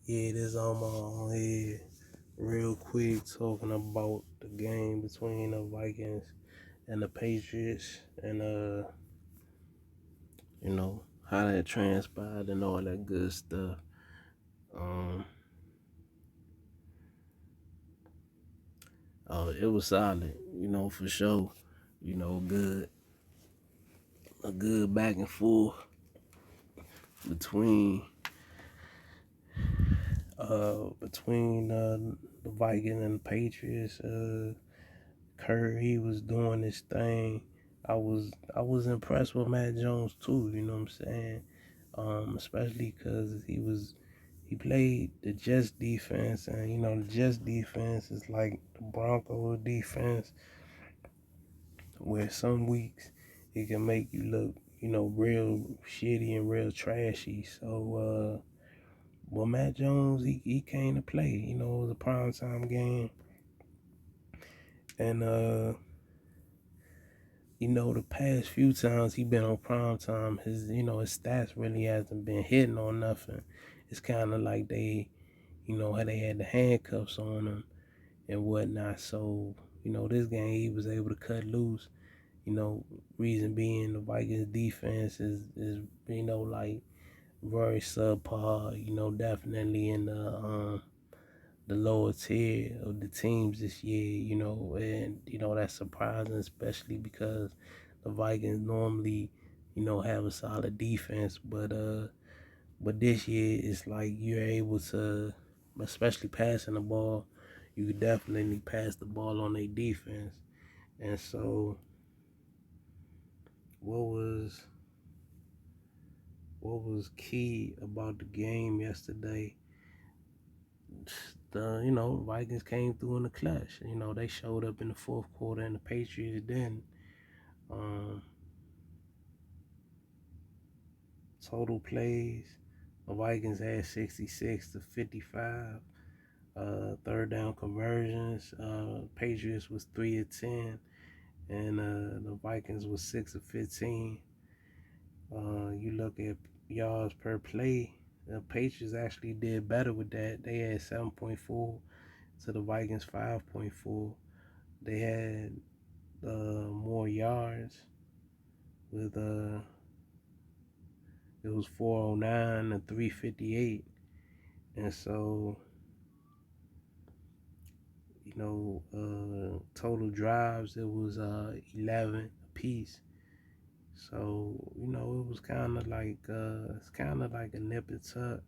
Yeah, this on here real quick talking about the game between the Vikings and the Patriots and how that transpired and all that good stuff. Um it was solid, for sure. Good a good back and forth between the Vikings and the Patriots. Kurt, he was doing his thing. I was impressed with Matt Jones too. You know what I'm saying? Especially because he played the Jets defense, and the Jets defense is like the Broncos defense, where some weeks it can make you look real shitty and real trashy. So, well, Matt Jones he came to play. It was a primetime game, and the past few times he been on prime time, his stats really hasn't been hitting on nothing. It's kind of like how they had the handcuffs on him and whatnot. So, this game he was able to cut loose. Reason being the Vikings defense is like very subpar. Definitely in the lower tier of the teams this year, and that's surprising, especially because the Vikings normally, have a solid defense, but this year it's like you're able to, especially passing the ball, you could definitely pass the ball on their defense. And so, what was key about the game yesterday? The Vikings came through in the clutch. They showed up in the fourth quarter, and the Patriots didn't. Um, Total plays, the Vikings had 66 to 55. Third down conversions, Patriots was 3 of 10, and the Vikings was 6 of 15. You look at yards per play, the Patriots actually did better with that. They had 7.4 to the Vikings 5.4. They had more yards with it was 409 and 358, and so total drives it was 11 apiece. So it was kind of like it's kind of like a nip and tuck.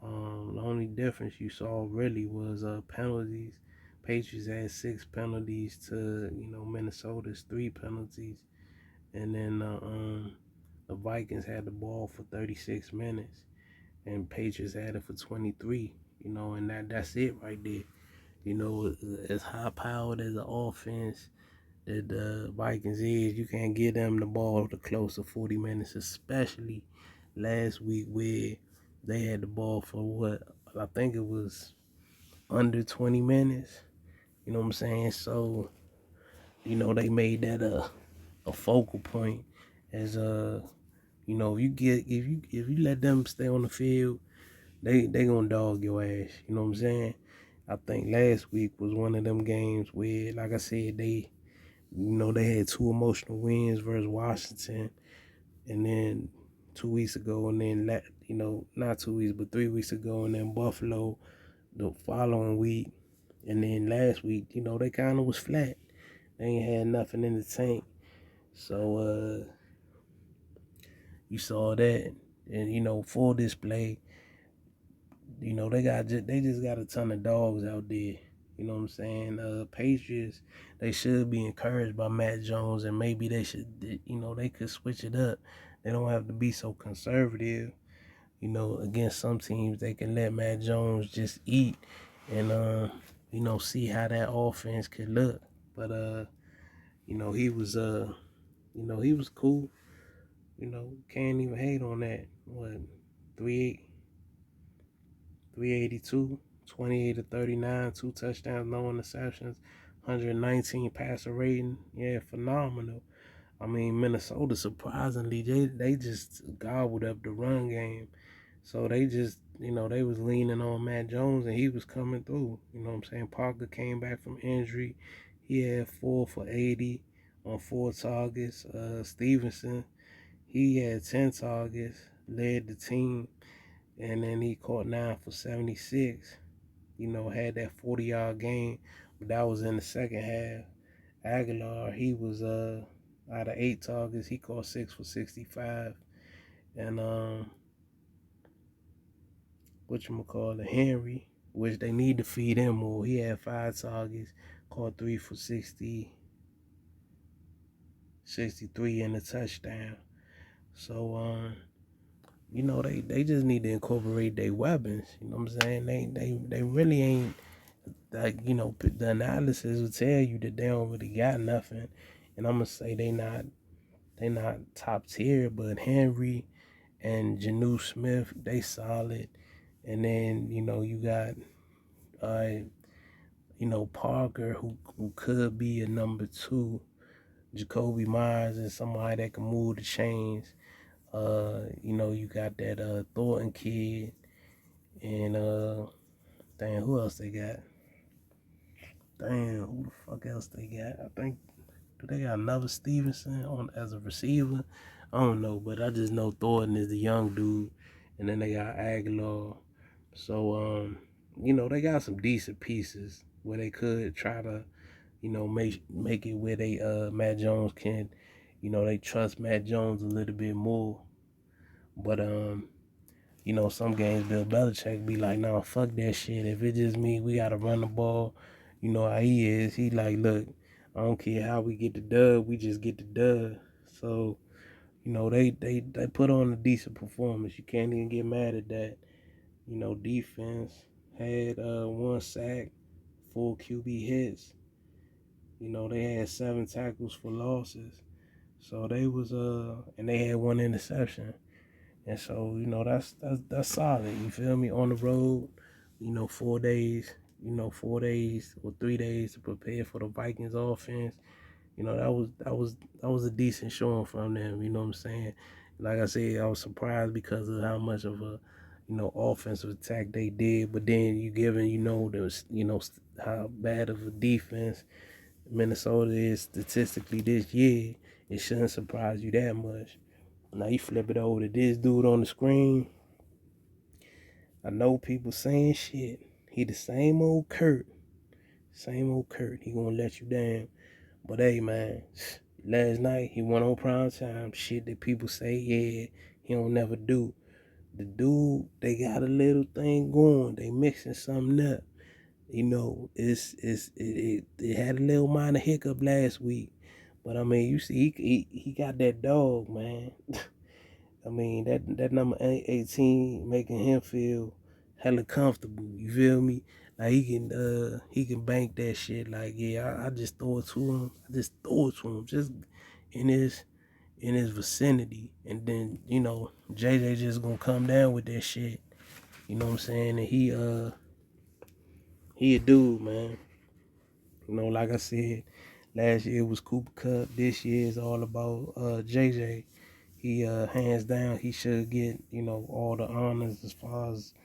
The only difference you saw really was penalties. Patriots had 6 penalties to Minnesota's 3 penalties, and then the Vikings had the ball for 36 minutes, and Patriots had it for 23. And that's it right there. As high powered as the offense that the Vikings is, you can't give them the ball to close to 40 minutes, especially last week where they had the ball for what I think it was under 20 minutes. You know what I'm saying? So, they made that a focal point as if you let them stay on the field, they gonna dog your ass. You know what I'm saying? I think last week was one of them games where, like I said, they had two emotional wins versus Washington, and then 2 weeks ago, and then not 2 weeks, but 3 weeks ago, and then Buffalo the following week, and then last week, they kind of was flat. They ain't had nothing in the tank. So you saw that, and full display. They just got a ton of dogs out there. You know what I'm saying? Patriots, they should be encouraged by Matt Jones, and maybe they should, they could switch it up. They don't have to be so conservative. Against some teams, they can let Matt Jones just eat and see how that offense could look. But he was he was cool. Can't even hate on that. What 3 382, 28 to 39, 2 touchdowns, no interceptions, 119 passer rating. Yeah, phenomenal. I mean, Minnesota, surprisingly, they just gobbled up the run game. So they just, they was leaning on Matt Jones and he was coming through. You know what I'm saying? Parker came back from injury. He had 4 for 80 on 4 targets. Stevenson, he had 10 targets, led the team, and then he caught 9 for 76. Had that 40-yard game, but that was in the second half. Aguilar, he was out of 8 targets, he caught 6 for 65. And Henry, which they need to feed him more. He had 5 targets, caught 3 for 60, 63 in the touchdown. So they just need to incorporate their weapons. You know what I'm saying? They really ain't like, the analysis will tell you that they don't really got nothing. And I'm gonna say they not top tier, but Henry and Janu Smith, they solid. And then, you got Parker, who could be a number two. Jacoby Myers is somebody that can move the chains. You got that Thornton kid, and damn, who else they got? Damn, who the fuck else they got? I think, do they got another Stevenson on as a receiver? I don't know, but I just know Thornton is the young dude, and then they got Aguilar. So they got some decent pieces where they could try to, make it where they Matt Jones can, they trust Matt Jones a little bit more. But some games Bill Belichick be like, nah, fuck that shit. If it's just me, we gotta run the ball. You know how he is. He like, look, I don't care how we get the dub, we just get the dub. So, they put on a decent performance. You can't even get mad at that. Defense had 1 sack, 4 QB hits. They had 7 tackles for losses. So they was and they had 1 interception. And so, that's solid. You feel me? On the road, 4 days, 4 days or 3 days to prepare for the Vikings offense. That was a decent showing from them. You know what I'm saying? Like I said, I was surprised because of how much of a offensive attack they did. But then you given how bad of a defense Minnesota is statistically this year, it shouldn't surprise you that much. Now you flip it over to this dude on the screen. I know people saying shit. He the same old Kurt. Same old Kurt. He gonna let you down. But hey, man, last night he went on prime time. Shit that people say, yeah, he don't never do. The dude, they got a little thing going. They mixing something up. It had a little minor hiccup last week. But I mean, you see, he got that dog, man. I mean, that number 18 making him feel hella comfortable. You feel me? Like he can bank that shit. Like, yeah, I just throw it to him. I just throw it to him, just in his vicinity, and then JJ just gonna come down with that shit. You know what I'm saying? And he a dude, man. Like I said, last year was Cooper Cup. This year is all about JJ. He hands down he should get all the honors as far as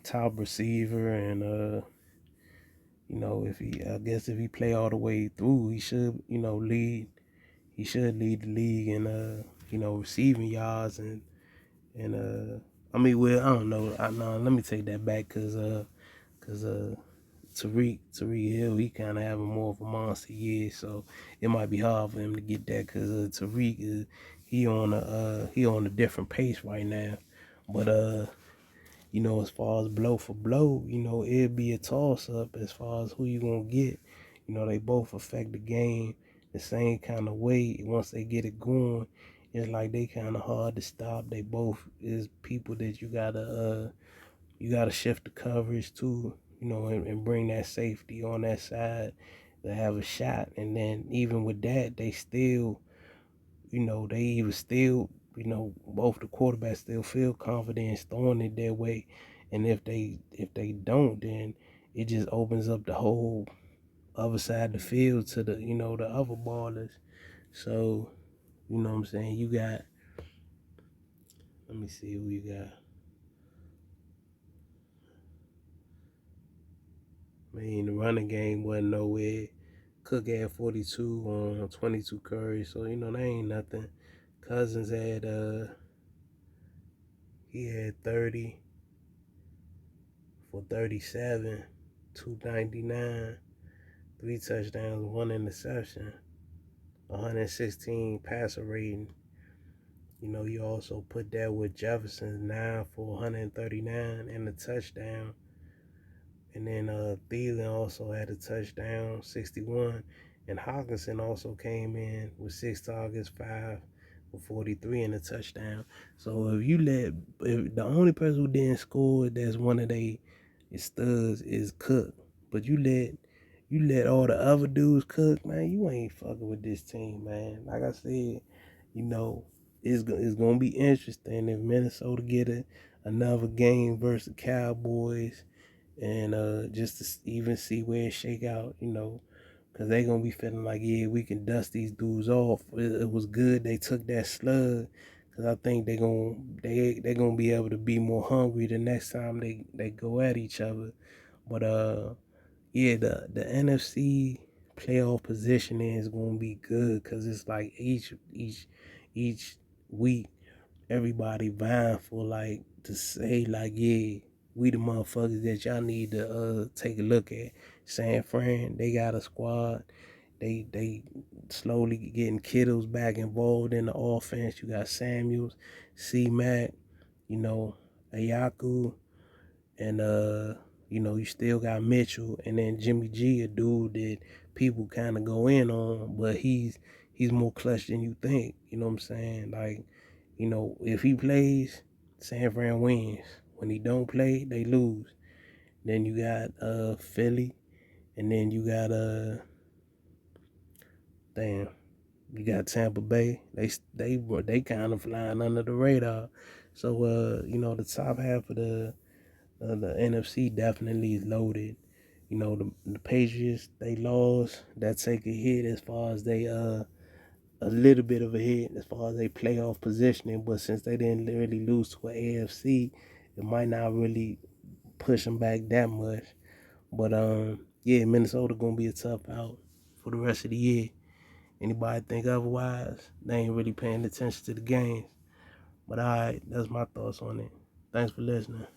top receiver, and if he play all the way through, he should lead. He should lead the league in receiving yards, and I mean, well, I don't know. No, let me take that back, cause Tariq Hill, he kind of having more of a monster year, so it might be hard for him to get that, because Tariq is he on a different pace right now. But as far as blow for blow, it'd be a toss up as far as who you gonna get. They both affect the game the same kind of way. Once they get it going, it's like they kind of hard to stop. They both is people that you gotta shift the coverage to, and bring that safety on that side to have a shot. And then even with that, they still, they even still, both the quarterbacks still feel confident throwing it their way. And if they don't, then it just opens up the whole other side of the field to the other ballers. So, what I'm saying, you got Let me see who you got. I mean, the running game wasn't nowhere. Cook had 42 on 22 carries, so that ain't nothing. Cousins had he had 30 for 37, 299, 3 touchdowns, 1 interception, 116 passer rating. You also put that with Jefferson's 9 for 139 and a touchdown. And then Thielen also had a touchdown, 61. And Hawkinson also came in with 6 targets, 5 for 43 and a touchdown. So if the only person who didn't score that's one of they studs is Cook, but you let all the other dudes cook, man, you ain't fucking with this team, man. Like I said, you know, it's gonna be interesting if Minnesota get another game versus the Cowboys, and just to even see where it shake out, because they gonna be feeling like, yeah, we can dust these dudes off. It was good they took that slug, because I think they gonna be able to be more hungry the next time they go at each other. But yeah, the NFC playoff positioning is gonna be good, because it's like each week everybody vying for, like, to say, like, yeah, we the motherfuckers that y'all need to take a look at. San Fran, they got a squad. They slowly getting Kittles back involved in the offense. You got Samuels, C Mac, Ayaku, and you still got Mitchell, and then Jimmy G, a dude that people kind of go in on, but he's more clutch than you think. You know what I'm saying? Like, if he plays, San Fran wins. When he don't play, they lose. Then you got Philly, and then you got damn, you got Tampa Bay. They kind of flying under the radar. So the top half of the NFC definitely is loaded. The Patriots, they lost. That take a hit as far as they a little bit of a hit as far as they playoff positioning, but since they didn't really lose to an AFC, it might not really push them back that much. But yeah, Minnesota gonna be a tough out for the rest of the year. Anybody think otherwise, they ain't really paying attention to the games. But alright, that's my thoughts on it. Thanks for listening.